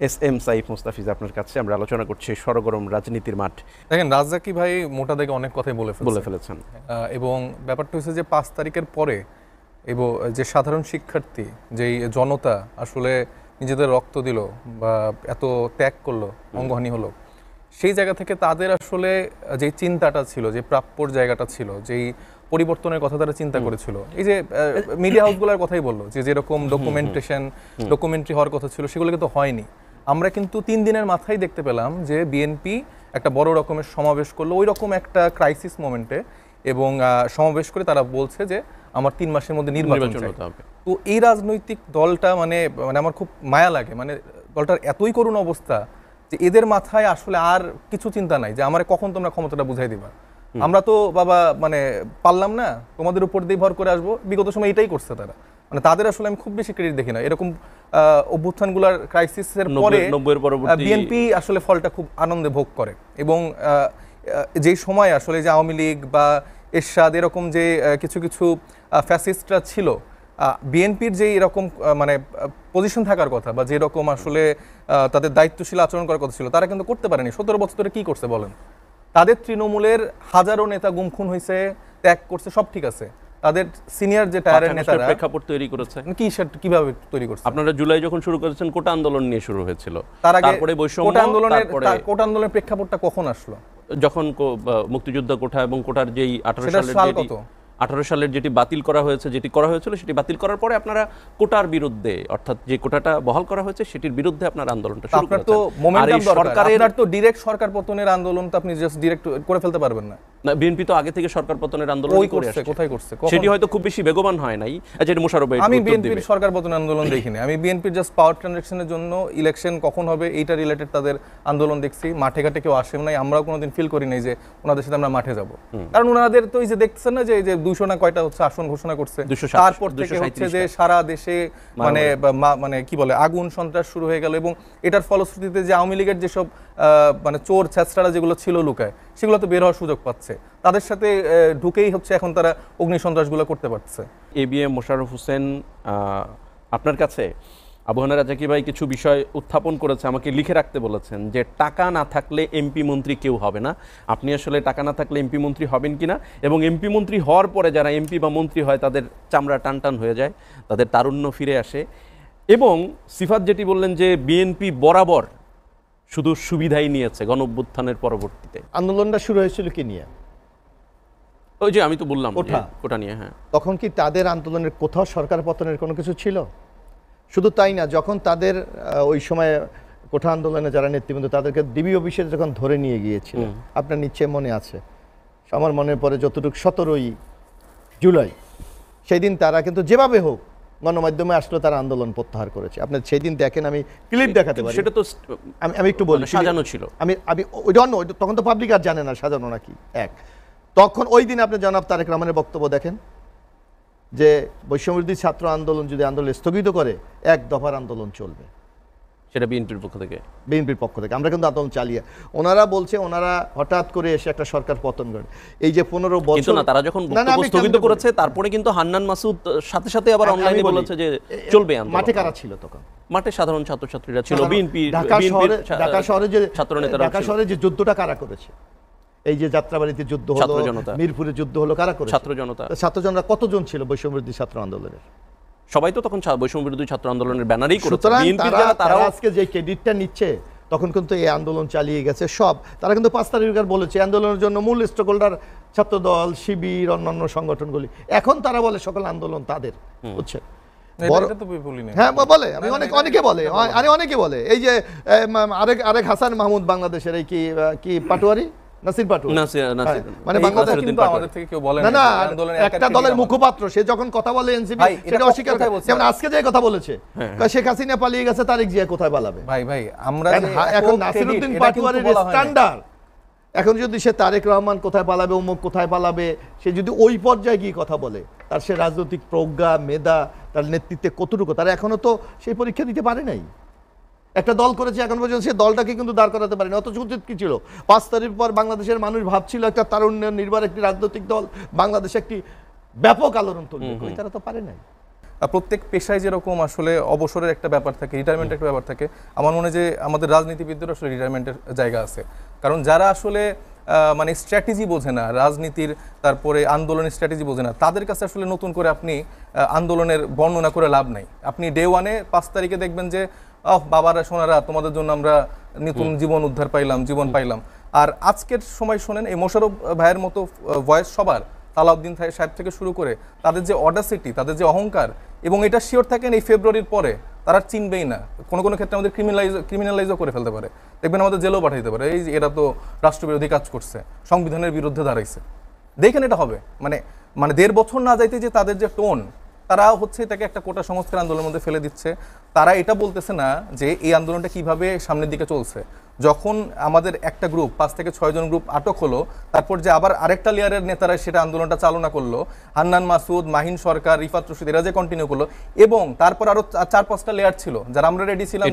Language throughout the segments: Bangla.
এস এম সাইফ মুস্তাফিজ, আপনার কাছে আমরা আলোচনা করছি সরগরম রাজনীতির মাঠ। দেখেন, রাজ্জাকি ভাই মোটা দাগে অনেক কথাই বলে ফেলেছেন এবং ব্যাপারটা হচ্ছে যে 5 তারিখের পরে এবং যে সাধারণ শিক্ষার্থী, যেই জনতা আসলে নিজেদের রক্ত দিল বা এত ত্যাগ করলো, অঙ্গহানি হলো, সেই জায়গা থেকে তাদের আসলে যে চিন্তাটা ছিল, যে প্রাপ্যর জায়গাটা ছিল, যেই পরিবর্তনের কথা তারা চিন্তা করেছিল, এই যে মিডিয়া হাউসগুলোর কথাই বললো যে যেরকম ডকুমেন্টারি হওয়ার কথা ছিল, সেগুলো কিন্তু হয়নি। আমরা কিন্তু 3 দিনের মাথায় দেখতে পেলাম যে বিএনপি একটা বড় রকমের সমাবেশ করলো ওই রকম একটা ক্রাইসিস মোমেন্টে, এবং সমাবেশ করে তারা বলছে যে আমার 3 মাসের মধ্যে নির্বাচন হতে হবে। তো এই রাজনৈতিক দলটা মানে আমার খুব মায়া লাগে, মানে দলটার এতই করুণ অবস্থা যে এদের মাথায় আসলে আর কিছু চিন্তা নাই যে আমার কখন তোমরা ক্ষমতাটা বুঝাই দিবা, আমরা তো বাবা মানে পারলাম না, তোমাদের উপর দিয়ে ভর করে আসবো। বিগত সময় এটাই করছে তারা, মানে তাদের আসলে আমি খুব বেশি ক্রেডিট দেখি না। এরকম অভ্যুত্থানগুলোর ক্রাইসিসের পরে বিএনপি আসলে ফলটা খুব আনন্দে ভোগ করে, এবং যেই সময় আসলে যে আওয়ামী লীগ বা এরশাদ এরকম যে কিছু কিছু ফ্যাসিস্টরা ছিল, বিএনপির যে এরকম মানে পজিশন থাকার কথা বা যেরকম আসলে তাদের দায়িত্বশীল আচরণ করার কথা ছিল, তারা কিন্তু করতে পারেনি। 17 বছর ধরে কি করছে বলেন? তাদের তৃণমূলের হাজারো নেতা গুম খুন হয়েছে, ত্যাগ করছে, সব ঠিক আছে। তাদের সিনিয়র যে টায়ারের নেতারা প্রেক্ষাপট তৈরি করেছে, কি সেটা কিভাবে তৈরি করছে? আপনারা জুলাই যখন শুরু করেছেন কোটা আন্দোলন নিয়ে শুরু হয়েছিল, তার আগে তারপরে কোটা আন্দোলনের প্রেক্ষাপটটা কখন আসলো? যখন মুক্তিযোদ্ধা কোটা এবং কোটার যেই 18 সালের যেটি বাতিল করা হয়েছে, যেটি করা হয়েছিল সেটি বাতিল করার পরে আপনারা কোটার বিরুদ্ধে, অর্থাৎ যে কোটাটা বহাল করা হয়েছে সেটির বিরুদ্ধে আপনার আন্দোলনটা শুরু করেছেন। আপনার তো মোমেন্টাম দরকার, আপনার তো ডাইরেক্ট সরকার পতনের আন্দোলন তো আপনি জাস্ট ডাইরেক্ট করে ফেলতে পারবেন না। না, বিএনপি তো আগে থেকে সরকার পতনের আন্দোলন করে আসছে। কোথায় করছে? সেটি হয়তো খুব বেশি বেগবান হয় নাই। আচ্ছা, এটা মোশাররফ ভাই। আমি বিএনপির সরকার পতনের আন্দোলন দেখিনি, আমি বিএনপির জাস্ট পাওয়ার ট্রানজাকশনের জন্য ইলেকশন কখন হবে এইটা রিলেটেড তাদের আন্দোলন দেখছি। মাঠে ঘাটে কেউ আসে নাই, আমরাও কোনোদিন ফিল করি নাই যে ওনাদের সাথে আমরা মাঠে যাব, কারণ ওনাদের তো এই যে দেখছেন না যে 200 না কয়টা হচ্ছে আসন ঘোষণা করছে, তারপর থেকে হচ্ছে যে সারা দেশে মানে কি বলে আগুন সন্ত্রাস শুরু হয়ে গেল, এবং এটার ফলশ্রুতিতে যে আওয়ামী লীগের যেসব মানে চোর ছেঁচড়ারা যেগুলো ছিল লুকায়, সেগুলো তো বের হওয়ার সুযোগ পাচ্ছে, তাদের সাথে ঢুকেই হচ্ছে এখন তারা অগ্নি সন্ত্রাসগুলো করতে পারছে। এবিএম মোশাররফ হোসেন, আপনার কাছে আবহানা রাজ্জাকি ভাই কিছু বিষয় উত্থাপন করেছে, আমাকে লিখে রাখতে বলেছেন যে টাকা না থাকলে এমপি মন্ত্রী কেউ হবে না। আপনি আসলে টাকা না থাকলে এমপি মন্ত্রী হবেন কিনা, এবং এমপি মন্ত্রী হওয়ার পরে যারা এমপি বা মন্ত্রী হয় তাদের চামড়া টান হয়ে যায়, তাদের তারুণ্য ফিরে আসে। এবং সিফাত যেটি বললেন যে বিএনপি বরাবর শুধু সুবিধাই নিয়েছে গণঅভ্যুত্থানের পরবর্তীতে। আন্দোলনটা শুরু হয়েছিল কি নিয়ে? ওই যে আমি তো বললাম কোটা নিয়ে। হ্যাঁ, তখন কি তাদের আন্দোলনের কোথাও সরকার পতনের কোনো কিছু ছিল? শুধু তাই না, যখন তাদের ওই সময় কোঠা আন্দোলনে যারা নেতৃবৃন্দ, তাদেরকে ডিবি অফিসে যখন ধরে নিয়ে গিয়েছিল, আপনার নিশ্চয় মনে আছে, আমার মনে পড়ে যতটুকু 17ই জুলাই, সেই দিন তারা কিন্তু যেভাবে হোক গণমাধ্যমে আসলো তারা আন্দোলন প্রত্যাহার করেছে। আপনার সেই দিন দেখেন, আমি ক্লিপ দেখাতে পারি, সেটা তো আমি একটু বলি, সাজানো ছিল। আমি তখন তো পাবলিক আর জানে না সাজানো নাকি। তখন ওই দিন আপনি জনাব তারেক রহমানের বক্তব্য দেখেন যে বৈষম্যবিরোধী ছাত্র আন্দোলন যদি আন্দোলন স্থগিত করে 1 দফার আন্দোলন চলবে, সেটা বিএনপির পক্ষ থেকে। আমরা কিন্তু আন্দোলন চালিয়ে, ওনারা বলছে ওনারা হঠাৎ করে এসে একটা সরকার পতন করে। এই যে 15 বছর না, তারা যখন বক্তব্য স্থগিত করেছে তারপরে কিন্তু হান্নান মাসুদ সাথে আবার অনলাইনে বলেছে যে চলবে আন্দোলন। মাঠে কারা ছিল তখন? মাঠে সাধারণ ছাত্রছাত্রীরা ছিল। বিএনপি ঢাকা শহরে যে ছাত্র নেতারা, ঢাকা শহরে যে যুদ্ধটা কারা করেছে? এই যে যাত্রাবাড়িতে যুদ্ধ হলো, মিরপুরে যুদ্ধ হলো, কারা করেছে? ছাত্রজনতা। কতজন ছিল বৈষম্যবিরোধী ছাত্র আন্দোলনের? সবাই তো তখন বৈষম্যবিরোধী ছাত্র আন্দোলনের ব্যানারেই করেছে। তারা আজকে যে ক্রেডিটটা নিচ্ছে, তখন কিন্তু এই আন্দোলন চালিয়ে গেছে সব। তারা কিন্তু 5 তারিখের বলেছে আন্দোলনের জন্য মূল স্টেক হোল্ডার ছাত্রদল, শিবির, অন্যান্য সংগঠনগুলি। এখন তারা বলে সকল আন্দোলন তাদের, বুঝছেন? হ্যাঁ বলে, আমি অনেকে বলে, আরে অনেকে বলে, এই যে আরেক হাসান মাহমুদ বাংলাদেশের এই কি পাটোয়ারি নাসির পাটোয়ারি, মানে বাংলাদেশ কিন্তু আমাদের থেকে কেউ বলে না, একটা দলের মুখপাত্র, সে যখন কথা বলে এনসিপি সেটা অস্বীকার করে। যেমন আজকে যে কথা বলেছে শেখ হাসিনা পালিয়ে গেছে, তারেক জিয়া কোথায় পালাবে? ভাই আমরা এখন নাসিরউদ্দিন পাটোয়ারির স্ট্যান্ডার্ড, এখন যদি সে তারেক রহমান কোথায় পালাবে, অমুক কোথায় পালাবে, সে যদি ওই পর্যায়ে গিয়ে কথা বলে, তার সে রাজনৈতিক প্রজ্ঞা, মেধা, তার নেতৃত্বে কতটুকু, তারা এখনো তো সেই পরীক্ষা দিতে পারে নাই। একটা দল করেছে এখন পর্যন্ত, সে দলটাকে কিন্তু দাঁড় করাতে পারেনি। অথচ উচিত কি ছিল? 5 তারিখ পর বাংলাদেশের মানুষ ভাবছিল একটা তারুণ্য নির্ভর একটি রাজনৈতিক দল বাংলাদেশে একটি ব্যাপক আলোড়ন তুলবে, তারা তো পারে নাই। প্রত্যেক পেশায় যেরকম আসলে অবসরের একটা ব্যাপার থাকে, রিটায়ারমেন্টের একটা ব্যাপার থাকে, আমার মনে হয় যে আমাদের রাজনীতিবিদদের আসলে রিটায়ারমেন্টের জায়গা আছে। কারণ যারা আসলে মানে স্ট্র্যাটেজি বোঝে না রাজনীতির, তারপরে আন্দোলনের স্ট্র্যাটেজি বোঝে না, তাদের কাছে আসলে নতুন করে আপনি আন্দোলনের বর্ণনা করে লাভ নাই। আপনি ডে ওয়ানে 5 তারিখে দেখবেন যে বাবারা সোনারা তোমাদের জন্য আমরা নতুন জীবন উদ্ধার পাইলাম, জীবন পাইলাম। আর আজকের সময় শোনেন এই মোশাররফ ভাইয়ের মতো ভয়েস সবার, তালাউদ্দিন সাহেব থেকে শুরু করে, তাদের যে অডাসিটি, তাদের যে অহংকার, এবং এটা শিওর থাকেন এই ফেব্রুয়ারির পরে তারা চিনবেই না। কোনো কোনো ক্ষেত্রে আমাদের ক্রিমিনালাইজও করে ফেলতে পারে, দেখবেন আমাদের জেলেও পাঠাইতে পারে, এই যে এরা তো রাষ্ট্রবিরোধী কাজ করছে, সংবিধানের বিরুদ্ধে দাঁড়াইছে। দেখেন এটা হবে মানে 1.5 বছর না যাইতে যে তাদের যে টোন, তারা হচ্ছে এটাকে একটা কোটা সংস্কার আন্দোলনের মধ্যে ফেলে দিচ্ছে। তারা এটা বলতেছে না যে এই আন্দোলনটা কিভাবে সামনের দিকে চলছে। যখন আমাদের একটা গ্রুপ 5 থেকে 6 জন গ্রুপ আটক হলো, তারপর যে আবার আরেকটা লেয়ারের নেতারা সেটা আন্দোলনটা চালনা করলো, হান্নান মাসুদ, মাহিন সরকার, রিফাত রশিদ, এরা যে কন্টিনিউ করলো, এবং তারপর আরো 4-5টা লেয়ার ছিল যারা আমরা রেডি ছিলাম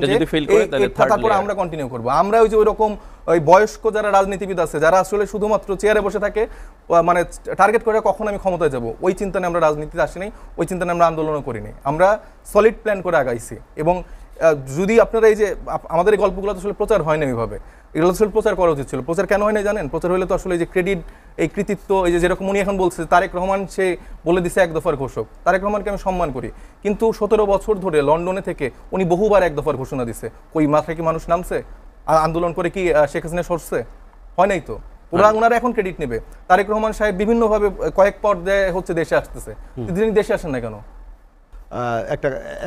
যে তারপর আমরা কন্টিনিউ করবো। আমরা ওই যে ওইরকম ওই বয়স্ক যারা রাজনীতিবিদ আছে, যারা আসলে শুধুমাত্র চেয়ারে বসে থাকে, মানে টার্গেট করে কখন আমি ক্ষমতায় যাব, ওই চিন্তা নিয়ে আমরা রাজনীতিতে আসি নাই, ওই চিন্তা নিয়ে আমরা আন্দোলনও করিনি। আমরা সলিড প্ল্যান করে আগাইছি। এবং যদি আপনারা এই যে আমাদের এই গল্পগুলো তো আসলে প্রচার হয় না ওইভাবে, এগুলো আসলে প্রচার করা উচিত ছিল। প্রচার কেন হয় না জানেন? প্রচার হলে তো আসলে এই যে ক্রেডিট, এই কৃতিত্ব, এই যে যেরকম উনি এখন বলছে তারেক রহমান সে বলে দিছে 1 দফার ঘোষক, তারেক রহমানকে আমি সম্মান করি, কিন্তু 17 বছর ধরে লন্ডনে থেকে উনি বহুবার 1 দফার ঘোষণা দিছে। ওই মাথায় কি মানুষ নামছে? আন্দোলন করে কি শেখ হাসিনা সরছে? হয় নাই তো। ওনারা এখন ক্রেডিট নেবে। তারেক রহমান সাহেব বিভিন্নভাবে কয়েক পর্যায়ে হচ্ছে দেশে আসতেছে, তিনি দেশে আসেন না কেন?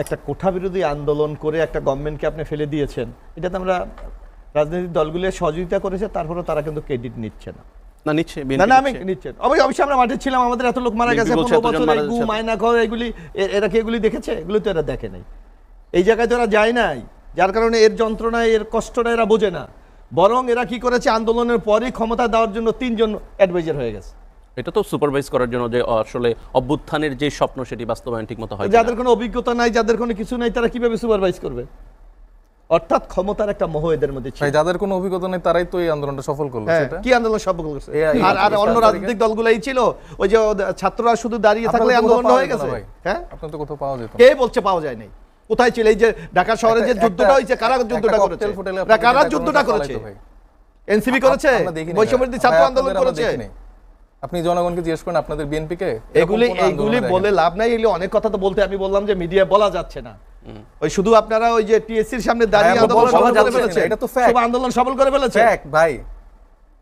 একটা কোঠা বিরোধী আন্দোলন করে একটা গভর্নমেন্টকে আপনি ফেলে দিয়েছেন, এটাতে আমরা রাজনৈতিক দলগুলো সহযোগিতা করেছে, তারপরেও তারা কিন্তু ক্রেডিট নিচ্ছে না। না নিচ্ছে, না আমি নিচ্ছেন অবশ্যই। আমরা মাঠে ছিলাম, আমাদের এত লোক মারা গেছে, 15 বছর মায়না ঘর, এগুলি এরা কি এগুলি দেখেছে? এগুলি তো এরা দেখে নাই, এই জায়গায় তো এরা যায় নাই, যার কারণে এর যন্ত্রণা, এর কষ্টটা এরা বোঝে না। বরং এরা কি করেছে, আন্দোলনের পরই ক্ষমতা দেওয়ার জন্য 3 জন অ্যাডভাইজার হয়ে গেছে। এটা তো সুপারভাইজ করার জন্য, যে আসলে অভ্যুত্থানের যে স্বপ্ন সেটি বাস্তবায়ন ঠিকমতো হয়। যাদের কোনো অভিজ্ঞতা নাই, যাদের কোনো কিছু নাই, তারা কিভাবে সুপারভাইজ করবে? অর্থাৎ ক্ষমতার একটা মোহ এদের মধ্যে ছিল। যাদের কোনো অভিজ্ঞতা নেই তারাই তো এই আন্দোলনটা সফল করলো। সেটা কি আন্দোলন সফল করছে? আর অন্য রাজনৈতিক দলগুলাই ছিল, ওই যে ছাত্ররা শুধু দাঁড়িয়ে থাকলে আন্দোলন হয়ে গেছে। হ্যাঁ, আপনার তো কোথাও পাওয়া যেত না। কে বলছে পাওয়া যায় নাই? কোথায় ছিল? এই যে ঢাকা শহরে যে যুদ্ধটা হয়েছে, কারা যুদ্ধটা করেছে? কারা যুদ্ধটা করেছে? এনসিপি করেছে, বৈষম্যবিরোধী ছাত্র আন্দোলন করেছে। আপনি জনগণকে জিজ্ঞেস করেন আপনাদের বিএনপিকে। এগুলি বলে লাভ নাই। এগুলি অনেক কথা তো বলতে, আমি বললাম যে মিডিয়া বলা যাচ্ছে না। ওই শুধু আপনারা ওই যে টিএসসির সামনে দাঁড়িয়ে আন্দোলন সফল করে ফেলেছে, এটা তো ফ্যাক্ট। আন্দোলন সফল করে ফেলেছে, ফ্যাক্ট ভাই।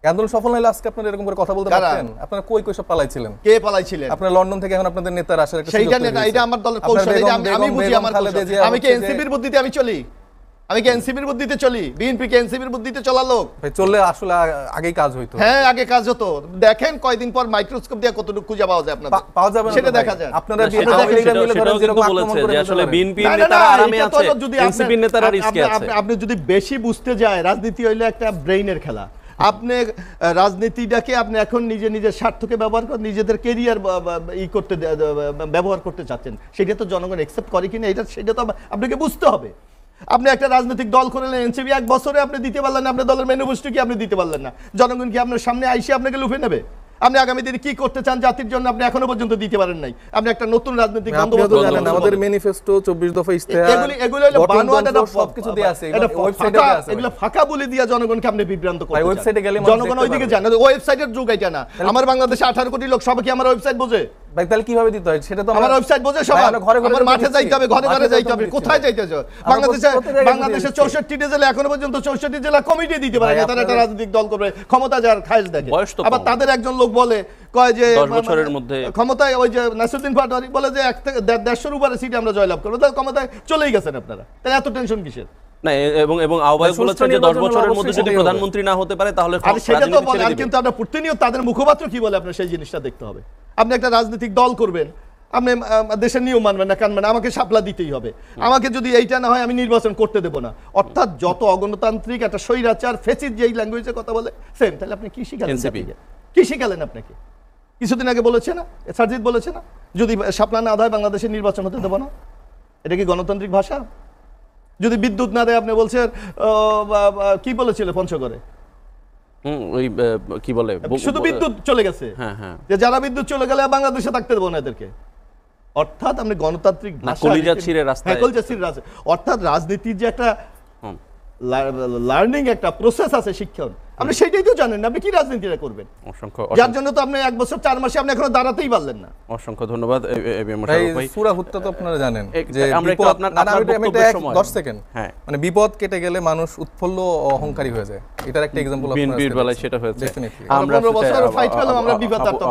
আন্দোলন সফল হলে আজকে আপনারা এরকম করে কথা বলতে পারতেন? আপনারা কই সব পালাইছিলেন? কে পালাইছিলেন? আপনারা লন্ডন থেকে এখন আপনাদের নেতারা আসার একটা সুযোগ। সেইটা নেতা, এটা আমার দলের কৌশল, এটা আমি বুঝি। আমার আমি কি এনসিপির বুদ্ধিতে আমি চলি? আমি কি এনসিপির বুদ্ধিতে চলি? বিএনপি কি এনসিপির বুদ্ধিতে চলা লোক? ভাই চললে আসলে আগেই কাজ হইতো। হ্যাঁ, আগে কাজ হতো। দেখেন কয়দিন পর মাইক্রোস্কোপ দিয়ে কতটুকু খুঁজে পাওয়া যায়, আপনাদের পাওয়া যাবে না, সেটা দেখা যায়। আপনারা আসলে বিএনপি নেতারা আরামে আছে, এনসিপি নেতারা রিস্কে আছে। আপনি যদি বেশি বুঝতে যায়, রাজনীতি হইলো একটা ব্রেইনের খেলা। আপনি রাজনীতিটাকে আপনি এখন নিজের স্বার্থকে ব্যবহার করে নিজেদের কেরিয়ার করতে ব্যবহার করতে চাচ্ছেন, সেটা তো জনগণ অ্যাকসেপ্ট করে কিনা সেটা তো আপনাকে বুঝতে হবে। আপনি একটা রাজনৈতিক দল করলেন, এনসিপি 1 বছরে আপনি দিতে পারলেন না, আপনার দলের ম্যানিফেস্টো কি আপনি দিতে পারলেন না, জনগণ কি আপনার সামনে আইসে আপনাকে লুফে নেবে? আপনি আগামী দিনে কি করতে চান জাতির জন্য, আপনি এখনো পর্যন্ত দিতে পারেন নাই। আপনি একটা নতুন রাজনৈতিক বন্দোবস্ত জানেন, আমাদের ম্যানিফেস্টো 24 দফা ইশতেহার, এগুলো হলো বানোয়াট, সবকিছু দেয়া আছে, এটা ওয়েবসাইটে দেয়া আছে। এগুলো ফাঁকা বলে দিয়া জনগণকে আপনি বিভ্রান্ত করতে চান। ওয়েবসাইটে গেলে জনগণ ওইদিকে জানে, ওয়েবসাইটের যুগ এটা না। আমার বাংলাদেশে 18 কোটি লোক, সবাই কি আমার ওয়েবসাইট বোঝে? ভাই তাহলে কিভাবে দিতে হয় সেটা তো আমার ওয়েবসাইট বোঝে সবাই। আমার মাঠে যাইতে হবে, ঘরে ঘরে যাইতে হবে। কোথায় যাইতে হবে? বাংলাদেশে 64টি জেলা, এখনো পর্যন্ত 64টি জেলা কমিটি দিতে পারে না। তারা একটা রাজনৈতিক দল করবে, ক্ষমতা যার খায়েশ দেখে। আবার তাদের একজন লোক বলে কয় যে 10 বছরের মধ্যে ক্ষমতায়, ওই যে নাসিরউদ্দিন পাটোয়ারি বলে যে 1 থেকে 150 উপরে সিট আমরা জয়লাভ করবো। তাহলে ক্ষমতায় চলেই গেছেন আপনারা, তাহলে এত টেনশন কিসের? না, এবং আহ্বায়ক বলেছেন যে 10 বছরের মধ্যে যদি প্রধানমন্ত্রী না হতে পারে তাহলে সেটা তো বলেন, কিন্তু আমরা প্রতিনিয়ত তাদের মুখপাত্র কি বলে আপনার সেই জিনিসটা দেখতে হবে। আপনি একটা রাজনৈতিক দল করবেন, আপনি দেশের নিয়ম মানবেন না, কানবেন না, আমাকে শাপলা দিতেই হবে, আমাকে যদি এইটা না হয় আমি নির্বাচন করতে দেবো না। অর্থাৎ যত অগণতান্ত্রিক একটা স্বৈরাচার ফেসিড যেই ল্যাঙ্গুয়েজে কথা বলে সেম। তাহলে আপনি কি শিখালেন? কি শিখালেন আপনাকে? কিছুদিন আগে বলেছে না, সারজিৎ বলেছে না, যদি শাপলা না দেয় বাংলাদেশের নির্বাচন হতে দেবো না। এটা কি গণতান্ত্রিক ভাষা? যদি বিদ্যুৎ না দেয়, আপনি বলছেন কি বলেছিল পঞ্চগড়ে, ওই কি বলে শুধু বিদ্যুৎ চলে গেছে, যে যারা বিদ্যুৎ চলে গেলে বাংলাদেশে থাকতে দেবো না এদেরকে। অর্থাৎ আপনি গণতান্ত্রিক না, ভাষা কলিজা ছিঁড়ে রাস্তায়- হ্যাঁ, কলিজা ছিঁড়ে রাস্তায়। অর্থাৎ রাজনীতির যে একটা লার্নিং একটা প্রসেস আছে, শিক্ষণ, আপনি সেটাই তো জানেন না, আপনি কি রাজনীতিটা করবেন? অসংখ্য যার জন্য তো আপনি 1 বছর 4 মাসে আপনি এখনো দাঁড়াতেই পারলেন না। অসংখ্য ধন্যবাদ ভাই মোশাররফ ভাই। সূরা হুত্তা তো আপনারা জানেন যে আমরা একটু বিপদ, আপনার না, না, আমি বক্তব্যের এটা সময় 10 সেকেন্ড, হ্যাঁ, মানে বিপদ কেটে গেলে মানুষ উৎফুল্ল ও অহংকারী হয়ে যায়, এটার একটা এক্সাম্পল বিএনপির বেলায় সেটা হয়েছে। ডেফিনেটলি। আমরা 15 বছর সেটা- ফাইট করলাম আমরা বিপদ আর তখন